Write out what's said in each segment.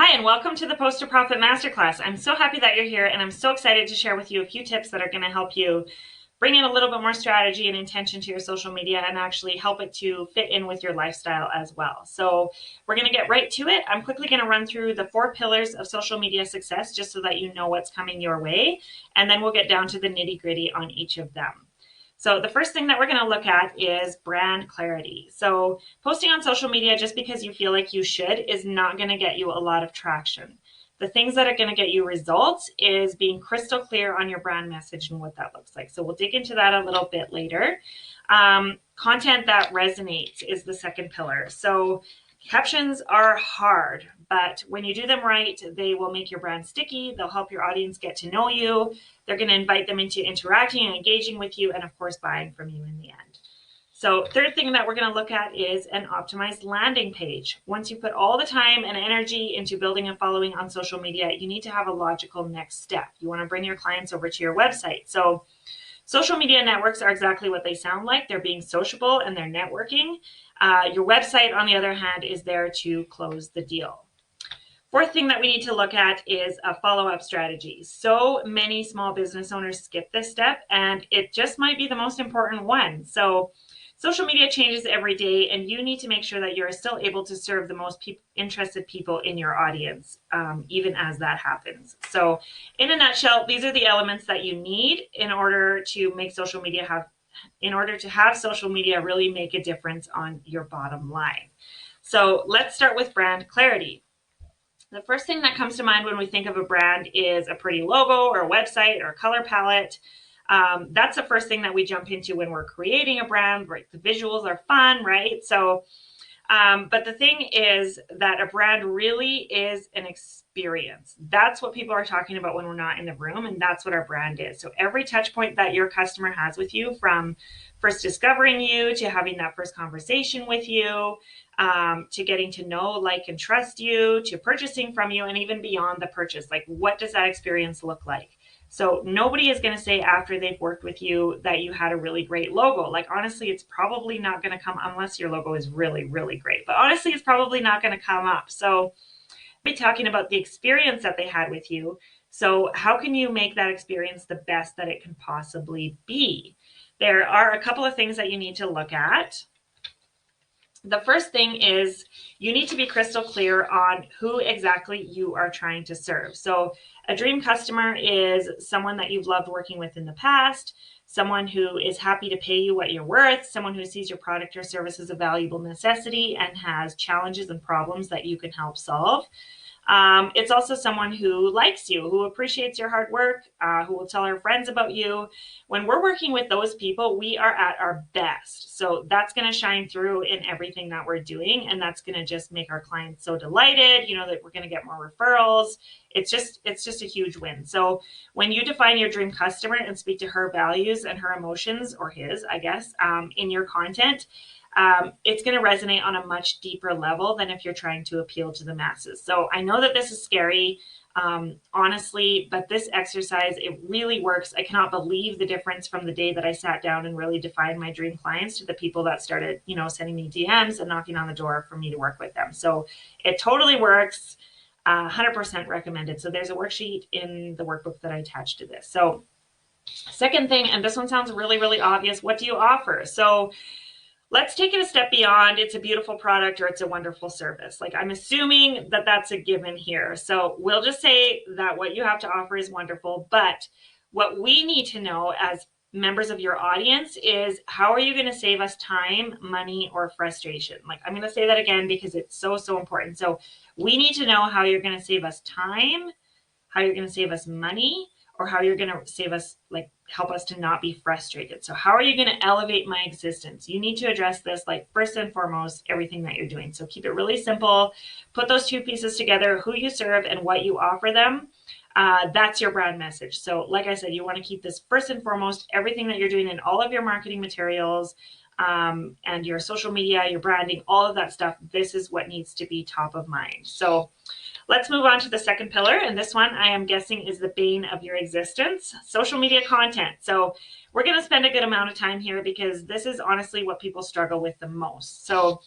Hi, and welcome to the Post to Profit Masterclass. I'm so happy that you're here, and I'm so excited to share with you a few tips that are going to help you bring in a little bit more strategy and intention to your social media and actually help it to fit in with your lifestyle as well. So we're going to get right to it. I'm quickly going to run through the 4 pillars of social media success just so that you know what's coming your way, and then we'll get down to the nitty-gritty on each of them. So the first thing that we're going to look at is brand clarity. So posting on social media just because you feel like you should is not going to get you a lot of traction. The things that are going to get you results is being crystal clear on your brand message and what that looks like. So we'll dig into that a little bit later. Content that resonates is the second pillar. So captions are hard, but when you do them right, they will make your brand sticky. They'll help your audience get to know you. They're going to invite them into interacting and engaging with you, and of course, buying from you in the end. So third thing that we're going to look at is an optimized landing page. Once you put all the time and energy into building a following on social media, you need to have a logical next step. You want to bring your clients over to your website. So social media networks are exactly what they sound like. They're being sociable and they're networking. Your website, on the other hand, is there to close the deal. Fourth thing that we need to look at is a follow-up strategy. So many small business owners skip this step, and it just might be the most important one. So social media changes every day, and you need to make sure that you're still able to serve the most interested people in your audience, even as that happens. So in a nutshell, these are the elements that you need in order to make social media have social media really make a difference on your bottom line. So let's start with brand clarity. The first thing that comes to mind when we think of a brand is a pretty logo or a website or a color palette. That's the first thing that we jump into when we're creating a brand, right? The visuals are fun, right? So, but the thing is that a brand really is an experience. That's what people are talking about when we're not in the room, and that's what our brand is. So every touch point that your customer has with you, from first discovering you to having that first conversation with you, to getting to know, like, and trust you, to purchasing from you, and even beyond the purchase, like, what does that experience look like? So nobody is going to say after they've worked with you that you had a really great logo. Like, honestly, it's probably not going to come unless your logo is really, really great. But honestly, it's probably not going to come up. So I'll be talking about the experience that they had with you. So how can you make that experience the best that it can possibly be? There are a couple of things that you need to look at. The first thing is you need to be crystal clear on who exactly you are trying to serve. So a dream customer is someone that you've loved working with in the past, someone who is happy to pay you what you're worth, someone who sees your product or service as a valuable necessity and has challenges and problems that you can help solve. It's also someone who likes you, who appreciates your hard work, who will tell her friends about you. When we're working with those people, we are at our best. So that's going to shine through in everything that we're doing. And that's going to just make our clients so delighted, that we're going to get more referrals. It's just a huge win. So when you define your dream customer and speak to her values and her emotions, or his, I guess, in your content, it's going to resonate on a much deeper level than if you're trying to appeal to the masses. So I know that this is scary, honestly, but this exercise, it really works. I cannot believe the difference from the day that I sat down and really defined my dream clients to the people that started, sending me DMs and knocking on the door for me to work with them. So it totally works. 100% recommended. So there's a worksheet in the workbook that I attached to this. So second thing, and this one sounds really, really obvious, what do you offer? So let's take it a step beyond it's a beautiful product or it's a wonderful service. Like, I'm assuming that that's a given here. So we'll just say that what you have to offer is wonderful. But what we need to know as members of your audience is, how are you going to save us time, money, or frustration? Like, I'm going to say that again because it's so, so important. So we need to know how you're going to save us time, how you're going to save us money, or how you're going to save us, like, help us to not be frustrated. So how are you going to elevate my existence? You need to address this, like, first and foremost, everything that you're doing. So keep it really simple. Put those two pieces together, who you serve and what you offer them. That's your brand message. So like I said, you want to keep this first and foremost, everything that you're doing in all of your marketing materials, and your social media, your branding, all of that stuff. This is what needs to be top of mind. So let's move on to the second pillar. And this one, I am guessing, is the bane of your existence: social media content. So we're going to spend a good amount of time here because this is honestly what people struggle with the most. So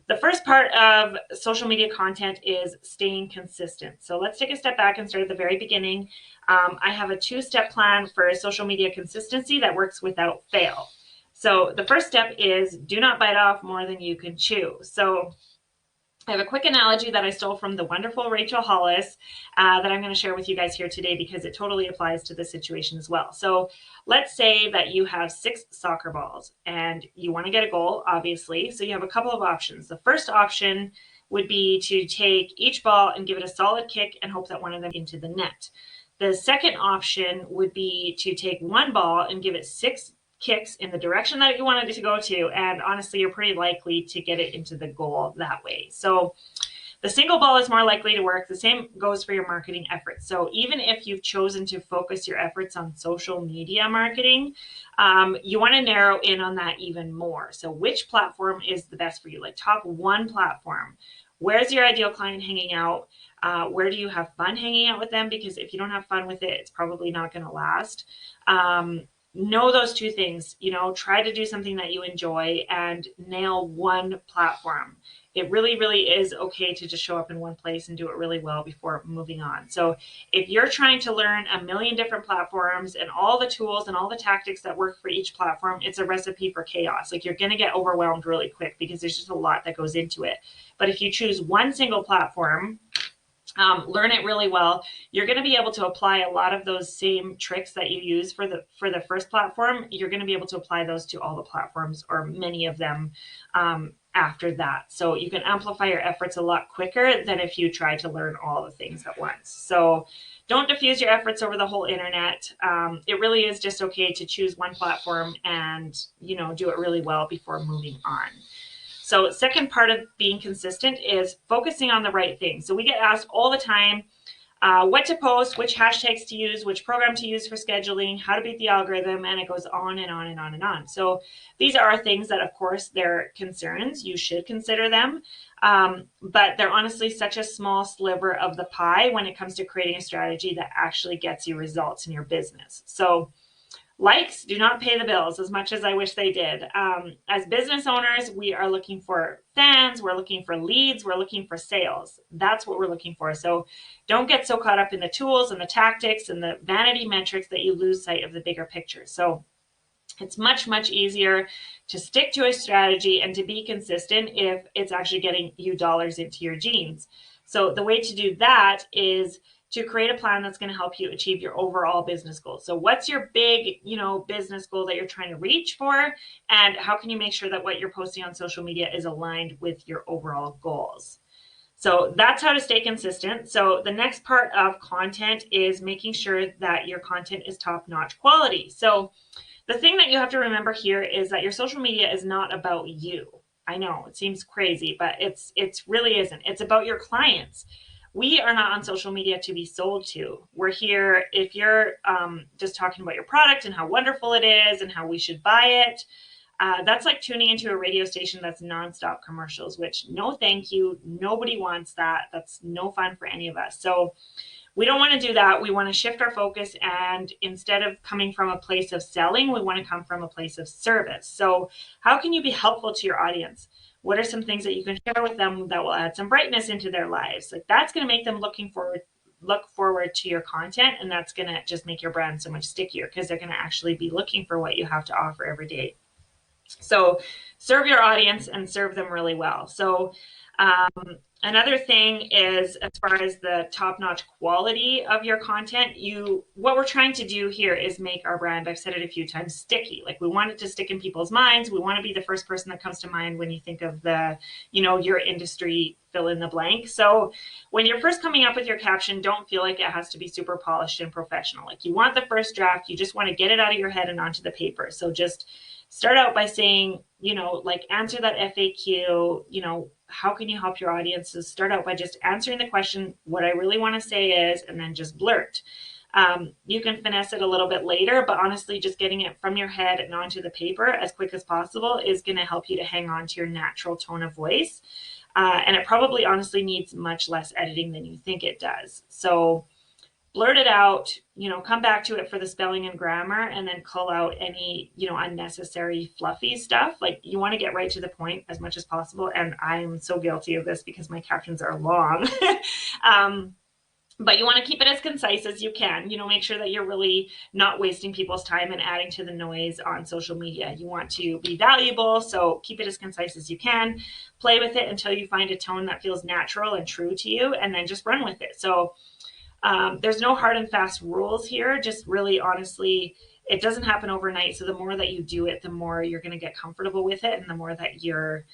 The first part of social media content is staying consistent. So let's take a step back and start at the very beginning. I have a 2-step plan for social media consistency that works without fail. So the first step is do not bite off more than you can chew. So I have a quick analogy that I stole from the wonderful Rachel Hollis that I'm going to share with you guys here today because it totally applies to this situation as well. So let's say that you have 6 soccer balls and you want to get a goal, obviously. So you have a couple of options. The first option would be to take each ball and give it a solid kick and hope that one of them into the net. The second option would be to take one ball and give it 6 kicks in the direction that you wanted it to go to, and honestly you're pretty likely to get it into the goal that way. So the single ball is more likely to work. The same goes for your marketing efforts. So even if you've chosen to focus your efforts on social media marketing, you want to narrow in on that even more. So which platform is the best for you? Like top one platform. Where's your ideal client hanging out? Where do you have fun hanging out with them? Because if you don't have fun with it, it's probably not going to last. Know those 2 things. Try to do something that you enjoy and nail one platform. It really, really is okay to just show up in one place and do it really well before moving on. So if you're trying to learn a million different platforms and all the tools and all the tactics that work for each platform, it's a recipe for chaos. Like you're going to get overwhelmed really quick because there's just a lot that goes into it. But if you choose one single platform, learn it really well, you're going to be able to apply a lot of those same tricks that you use for the first platform. You're going to be able to apply those to all the platforms, or many of them, after that. So you can amplify your efforts a lot quicker than if you try to learn all the things at once. So don't diffuse your efforts over the whole internet. It really is just okay to choose one platform and do it really well before moving on. So second part of being consistent is focusing on the right thing. So we get asked all the time what to post, which hashtags to use, which program to use for scheduling, how to beat the algorithm, and it goes on and on and on and on. So these are things that, of course, they're concerns. You should consider them, but they're honestly such a small sliver of the pie when it comes to creating a strategy that actually gets you results in your business. So likes do not pay the bills as much as I wish they did. As business owners, we are looking for fans, we're looking for leads, we're looking for sales. That's what we're looking for. So don't get so caught up in the tools and the tactics and the vanity metrics that you lose sight of the bigger picture. So it's much, much easier to stick to a strategy and to be consistent if it's actually getting you dollars into your jeans. So the way to do that is to create a plan that's going to help you achieve your overall business goals. So what's your big, business goal that you're trying to reach for? And how can you make sure that what you're posting on social media is aligned with your overall goals? So that's how to stay consistent. So the next part of content is making sure that your content is top-notch quality. So the thing that you have to remember here is that your social media is not about you. I know it seems crazy, but it's really isn't. It's about your clients. We are not on social media to be sold to. We're here if you're just talking about your product and how wonderful it is and how we should buy it. That's like tuning into a radio station that's nonstop commercials, which no thank you. Nobody wants that. That's no fun for any of us. So we don't want to do that. We want to shift our focus, and instead of coming from a place of selling, we want to come from a place of service. So how can you be helpful to your audience? What are some things that you can share with them that will add some brightness into their lives? Like that's going to make them look forward to your content, and that's going to just make your brand so much stickier because they're going to actually be looking for what you have to offer every day. So serve your audience and serve them really well. So another thing is, as far as the top-notch quality of your content, what we're trying to do here is make our brand, I've said it a few times, sticky. Like we want it to stick in people's minds. We want to be the first person that comes to mind when you think of your industry, fill in the blank. So when you're first coming up with your caption, don't feel like it has to be super polished and professional. Like you want the first draft, you just want to get it out of your head and onto the paper. So just start out by saying, answer that FAQ, how can you help your audiences? Start out by just answering the question, what I really want to say is, and then just blurt. You can finesse it a little bit later, but honestly, just getting it from your head and onto the paper as quick as possible is going to help you to hang on to your natural tone of voice. And it probably honestly needs much less editing than you think it does. So blurt it out, come back to it for the spelling and grammar, and then cull out any, unnecessary fluffy stuff. Like, you want to get right to the point as much as possible. And I'm so guilty of this because my captions are long. But you want to keep it as concise as you can. Make sure that you're really not wasting people's time and adding to the noise on social media. You want to be valuable, so keep it as concise as you can. Play with it until you find a tone that feels natural and true to you, and then just run with it. So there's no hard and fast rules here. Just really, honestly, it doesn't happen overnight. So the more that you do it, the more you're going to get comfortable with it, and the more that your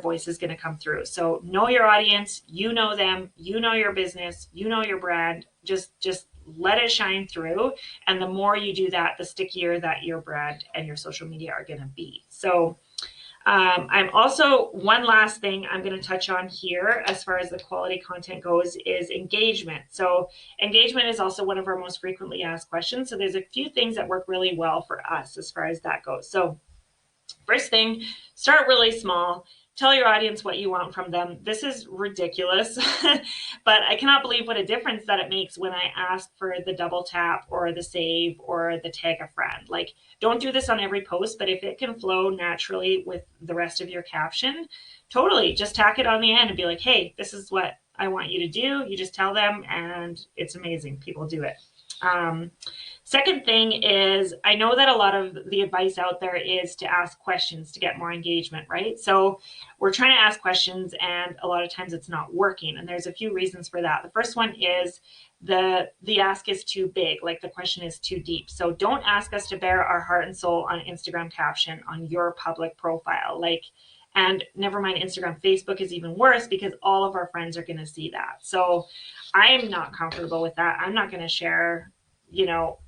voice is going to come through. So know your audience, them, your business, your brand. Just let it shine through. And the more you do that, the stickier that your brand and your social media are going to be. So I'm also, one last thing I'm going to touch on here as far as the quality content goes is engagement. So engagement is also one of our most frequently asked questions. So there's a few things that work really well for us as far as that goes. So first thing, start really small. Tell your audience what you want from them. This is ridiculous, but I cannot believe what a difference that it makes when I ask for the double tap or the save or the tag a friend. Like, don't do this on every post, but if it can flow naturally with the rest of your caption, totally just tack it on the end and be like, hey, this is what I want you to do. You just tell them, and it's amazing. People do it. Second thing is, I know that a lot of the advice out there is to ask questions to get more engagement, right? So we're trying to ask questions, and a lot of times it's not working. And there's a few reasons for that. The first one is the ask is too big, like the question is too deep. So don't ask us to bare our heart and soul on Instagram caption on your public profile. And never mind Instagram, Facebook is even worse because all of our friends are going to see that. So I am not comfortable with that. I'm not going to share,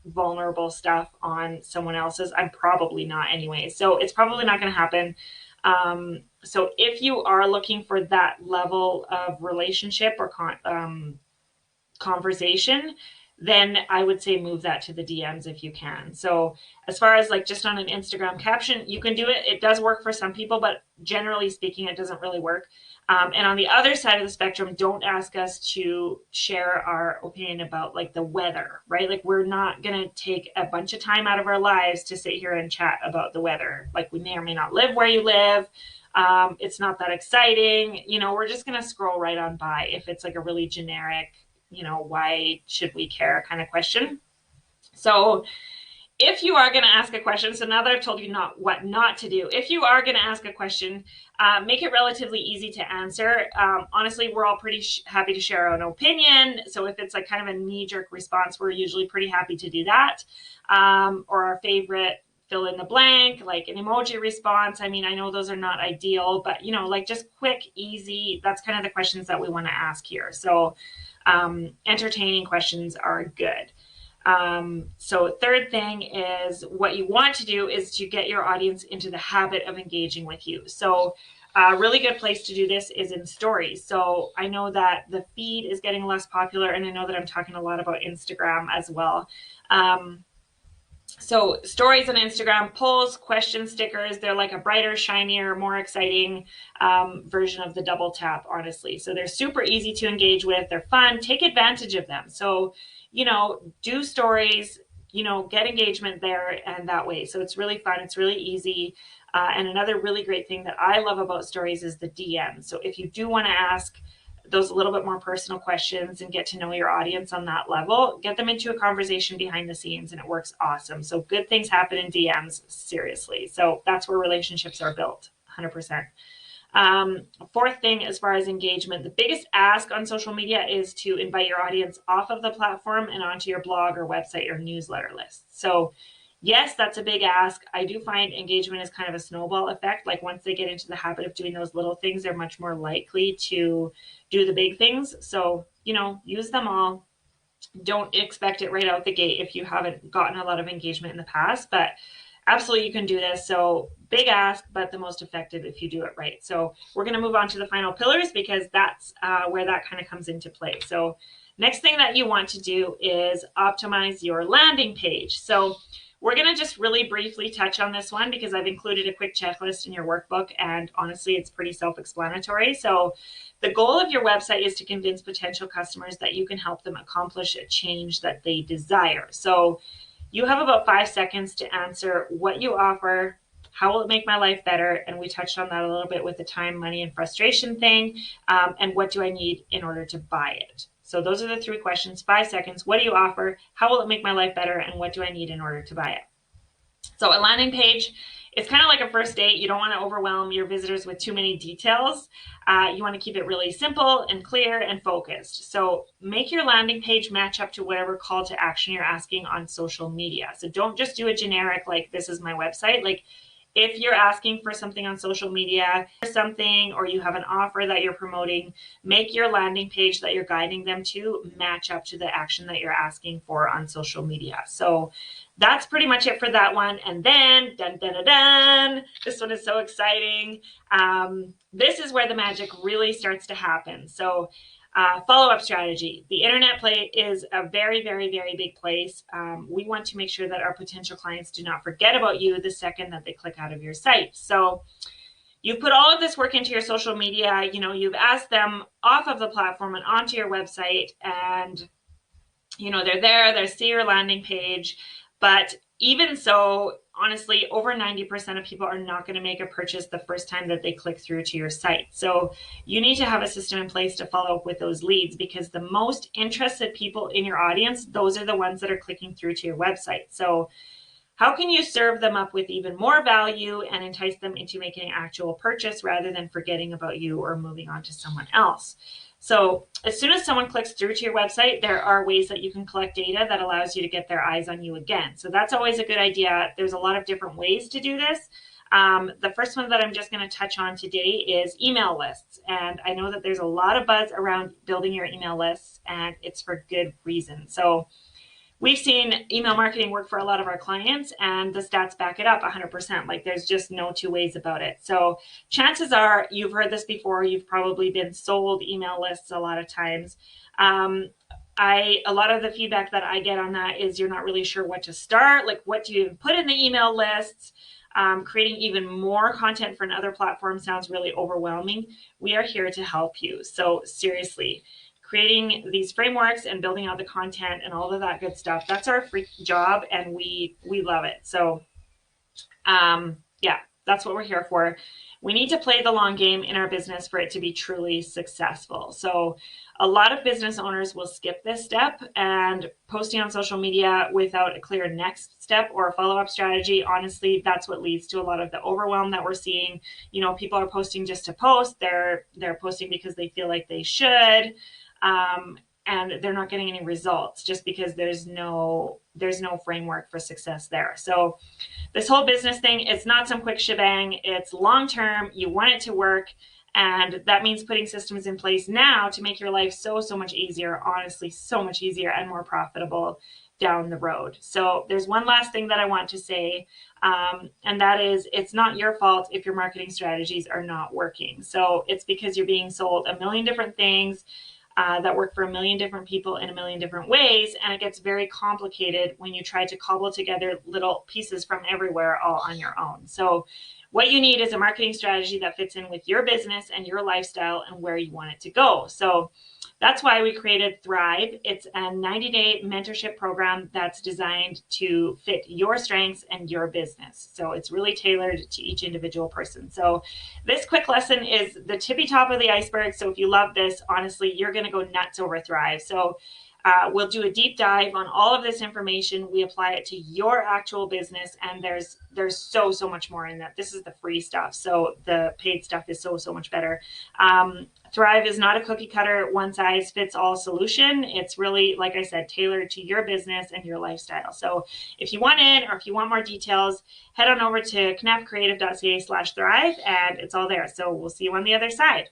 vulnerable stuff on someone else's. I'm probably not anyway. So it's probably not going to happen. So if you are looking for that level of relationship or conversation, then I would say move that to the DMs if you can. So as far as just on an Instagram caption, you can do it. It does work for some people, but generally speaking, it doesn't really work. And on the other side of the spectrum, don't ask us to share our opinion about the weather, right? We're not going to take a bunch of time out of our lives to sit here and chat about the weather. We may or may not live where you live. It's not that exciting. We're just going to scroll right on by if it's a really generic, why should we care kind of question. So if you are going to ask a question, so now that I've told you what not to do, if you are going to ask a question, make it relatively easy to answer. Honestly, we're all pretty happy to share our own opinion. So if it's kind of a knee-jerk response, we're usually pretty happy to do that. Or our favorite fill in the blank, like an emoji response. I mean, I know those are not ideal, but just quick, easy, that's kind of the questions that we want to ask here. So entertaining questions are good. So third thing is, what you want to do is to get your audience into the habit of engaging with you. So a really good place to do this is in stories. So I know that the feed is getting less popular, and I know that I'm talking a lot about Instagram as well. So stories on Instagram, polls, question stickers, they're like a brighter, shinier, more exciting version of the double tap, honestly. So they're super easy to engage with. They're fun. Take advantage of them. So, do stories, get engagement there and that way. So it's really fun. It's really easy. And another really great thing that I love about stories is the DM. So if you do want to ask those a little bit more personal questions and get to know your audience on that level, get them into a conversation behind the scenes, and it works awesome. So good things happen in DMs, seriously. So that's where relationships are built, 100%. Fourth thing, as far as engagement, the biggest ask on social media is to invite your audience off of the platform and onto your blog or website or newsletter list. So yes, that's a big ask. I do find engagement is kind of a snowball effect. Once they get into the habit of doing those little things, they're much more likely to do the big things. So, use them all. Don't expect it right out the gate if you haven't gotten a lot of engagement in the past, but absolutely you can do this. So big ask, but the most effective if you do it right. So we're going to move on to the final pillars, because that's where that kind of comes into play. So next thing that you want to do is optimize your landing page. So we're going to just really briefly touch on this one because I've included a quick checklist in your workbook, and honestly, it's pretty self-explanatory. So the goal of your website is to convince potential customers that you can help them accomplish a change that they desire. So you have about 5 seconds to answer what you offer, how will it make my life better, and we touched on that a little bit with the time, money, and frustration thing, and what do I need in order to buy it? So those are the 3 questions, 5 seconds. What do you offer? How will it make my life better? And what do I need in order to buy it? So a landing page, it's kind of like a first date. You don't want to overwhelm your visitors with too many details. You want to keep it really simple and clear and focused. So make your landing page match up to whatever call to action you're asking on social media. So don't just do a generic, like, this is my website. Like, if you're asking for something on social media, or you have an offer that you're promoting, make your landing page that you're guiding them to match up to the action that you're asking for on social media. So that's pretty much it for that one. And then, dun, dun, dun, dun, this one is so exciting. This is where the magic really starts to happen. So follow-up strategy. The internet play is a very, very, very big place. We want to make sure that our potential clients do not forget about you the second that they click out of your site. So you've put all of this work into your social media. You know, you've asked them off of the platform and onto your website, and you know, they're there, they see your landing page. But even so, honestly, over 90% of people are not going to make a purchase the first time that they click through to your site. So you need to have a system in place to follow up with those leads, because the most interested people in your audience, those are the ones that are clicking through to your website. So how can you serve them up with even more value and entice them into making an actual purchase rather than forgetting about you or moving on to someone else? So as soon as someone clicks through to your website, there are ways that you can collect data that allows you to get their eyes on you again. So that's always a good idea. There's a lot of different ways to do this. The first one that I'm just going to touch on today is email lists. And I know that there's a lot of buzz around building your email lists, and it's for good reason. So we've seen email marketing work for a lot of our clients, and the stats back it up 100%. Like, there's just no 2 ways about it. So chances are you've heard this before. You've probably been sold email lists a lot of times. A lot of the feedback that I get on that is you're not really sure what to start. Like, what do you even put in the email lists? Creating even more content for another platform sounds really overwhelming. We are here to help you. So seriously, creating these frameworks and building out the content and all of that good stuff, that's our free job, and we love it. So yeah, that's what we're here for. We need to play the long game in our business for it to be truly successful. So a lot of business owners will skip this step, and posting on social media without a clear next step or a follow-up strategy, honestly, that's what leads to a lot of the overwhelm that we're seeing. You know, people are posting just to post. They're posting because they feel like they should. And they're not getting any results just because there's no framework for success there. So this whole business thing, it's not some quick shebang. It's long-term. You want it to work. And that means putting systems in place now to make your life so much easier, honestly, so much easier and more profitable down the road. So there's one last thing that I want to say, and that is, it's not your fault if your marketing strategies are not working. So it's because you're being sold a million different things that work for a million different people in a million different ways, and it gets very complicated when you try to cobble together little pieces from everywhere all on your own. So what you need is a marketing strategy that fits in with your business and your lifestyle and where you want it to go. So that's why we created Thrive. It's a 90-day mentorship program that's designed to fit your strengths and your business. So it's really tailored to each individual person. So this quick lesson is the tippy top of the iceberg. So if you love this, honestly, you're going to go nuts over Thrive. So we'll do a deep dive on all of this information. We apply it to your actual business, and there's so much more in that. This is the free stuff. So the paid stuff is so much better. Thrive is not a cookie cutter, one size fits all solution. It's really, like I said, tailored to your business and your lifestyle. So if you want in, or if you want more details, head on over to knapcreative.ca/thrive, and it's all there. So we'll see you on the other side.